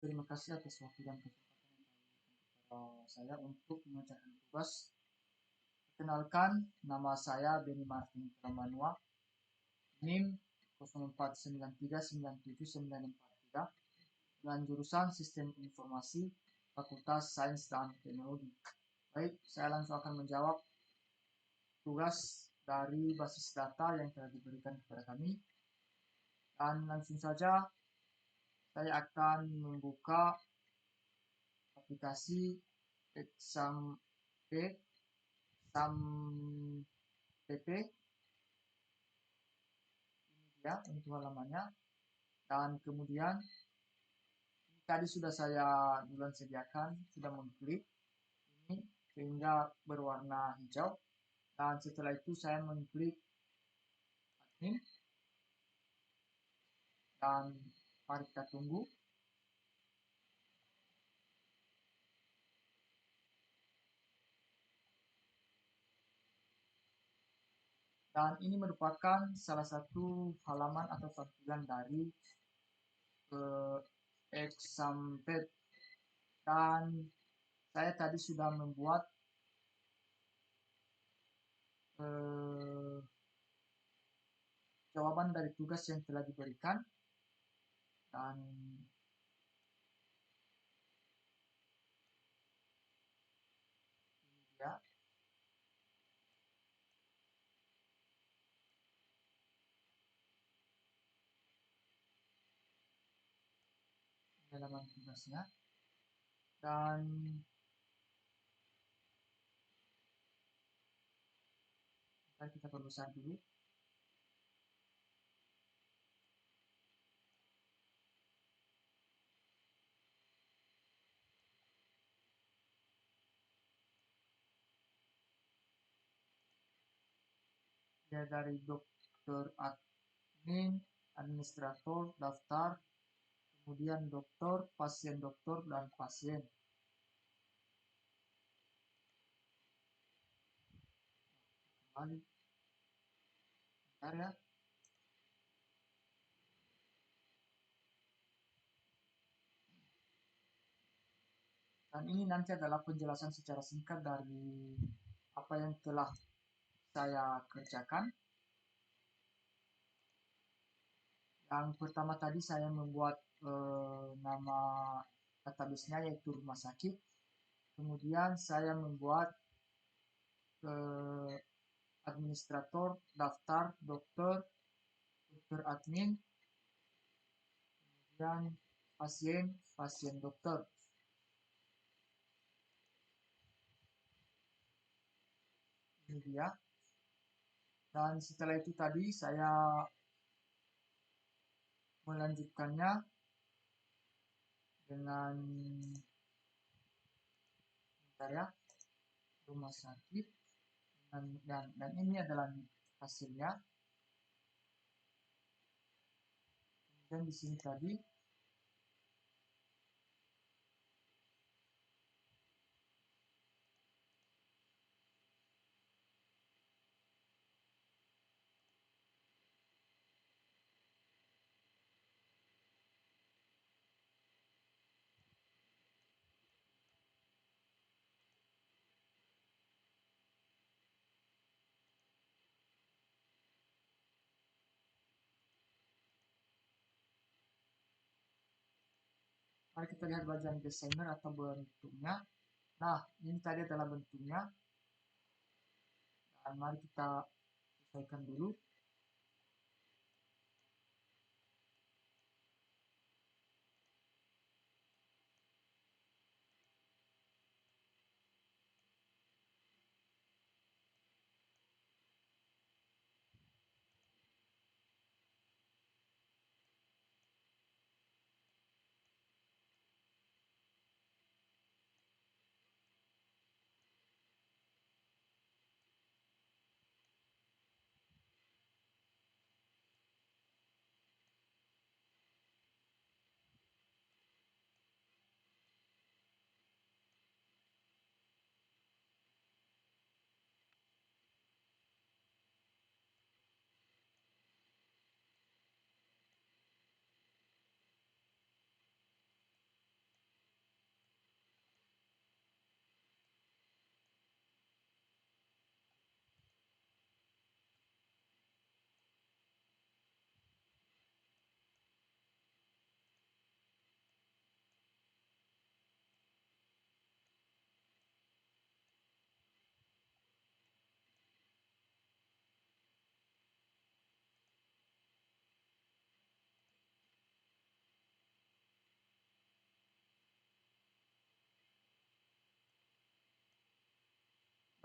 Terima kasih atas waktu dan kesempatan yang diberikan kepada saya untuk mengerjakan tugas. Perkenalkan, nama saya Beni Martin Pramanua, NIM 0493979943, dengan jurusan Sistem Informasi, Fakultas Sains dan Teknologi. Baik, saya langsung akan menjawab tugas dari basis data yang telah diberikan kepada kami. Dan langsung saja saya akan membuka aplikasi exam PP. Ini dia untuk halamannya. Dan kemudian tadi sudah saya duluan sediakan, sudah mengklik ini sehingga berwarna hijau. Dan setelah itu saya mengklik admin. Dan mari kita tunggu. Dan ini merupakan salah satu halaman atau tampilan dari Examped. Dan saya tadi sudah membuat jawaban dari tugas yang telah diberikan. Dan ini dia. Halaman tugasnya. Dan kita perbesar dulu. Ya, dari dokter admin, administrator, daftar, kemudian dokter, dan pasien. Kembali. Bentar ya. Dan ini nanti adalah penjelasan secara singkat dari apa yang telah saya kerjakan. Yang pertama tadi saya membuat nama database-nya yaitu rumah sakit. Kemudian saya membuat administrator, daftar, dokter admin, kemudian pasien dokter. Ini dia. Dan setelah itu tadi saya melanjutkannya dengan bentar ya, rumah sakit, dan ini adalah hasilnya. Kemudian di sini tadi mari kita lihat bagian desainer atau bentuknya. Nah, ini tadi adalah bentuknya. Dan mari kita selesaikan dulu.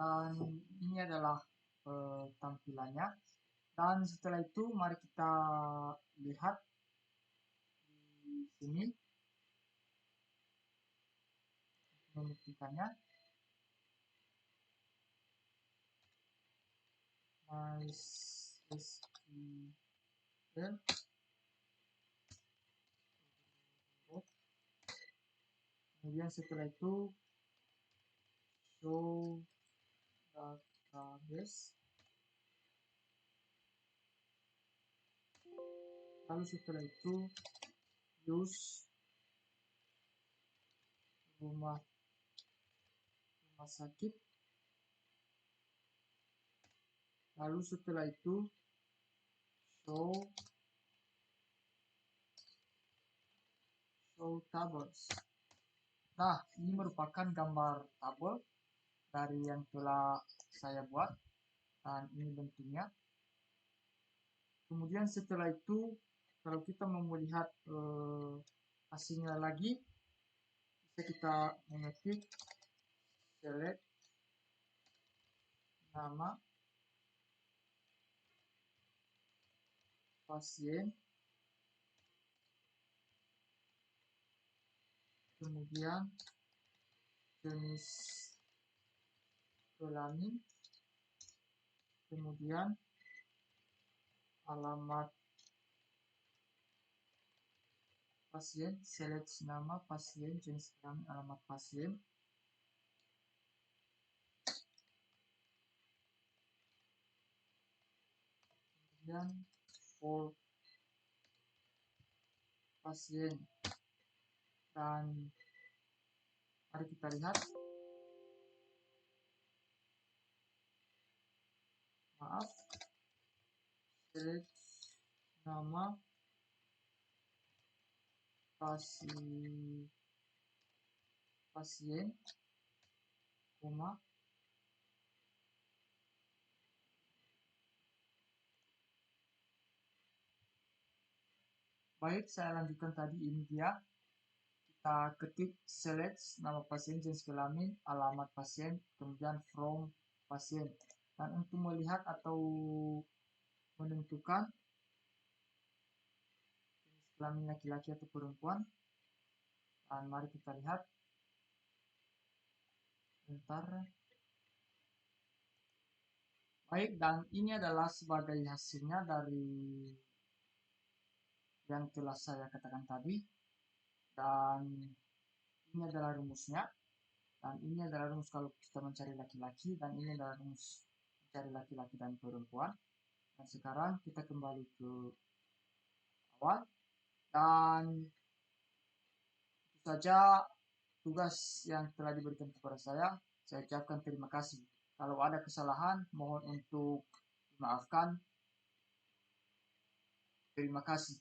dan ini adalah tampilannya. Dan setelah itu mari kita lihat di sini membuktikannya. MySQL, kemudian setelah itu show database, lalu setelah itu use rumah sakit, lalu setelah itu show tables. Nah, ini merupakan gambar tabel dari yang telah saya buat, dan ini bentuknya. Kemudian setelah itu, kalau kita mau melihat hasilnya lagi, bisa kita mengetik select nama pasien, kemudian jenis kelamin, kemudian alamat pasien, select nama pasien, jenis kelamin, alamat pasien. Kemudian for pasien, dan mari kita lihat. Maaf, select nama pasien, koma, baik, saya lanjutkan tadi. Ini dia, kita ketik select nama pasien, jenis kelamin, alamat pasien, kemudian from pasien. Dan untuk melihat atau menentukan jenis kelamin laki-laki atau perempuan, dan mari kita lihat. Bentar. Baik, dan ini adalah sebagai hasilnya dari yang telah saya katakan tadi, dan ini adalah rumusnya, dan ini adalah rumus kalau kita mencari laki-laki, dan ini adalah rumus mencari laki-laki dan perempuan. Dan sekarang kita kembali ke awal, dan itu saja tugas yang telah diberikan kepada saya. Saya ucapkan terima kasih. Kalau ada kesalahan, mohon untuk dimaafkan. Terima kasih.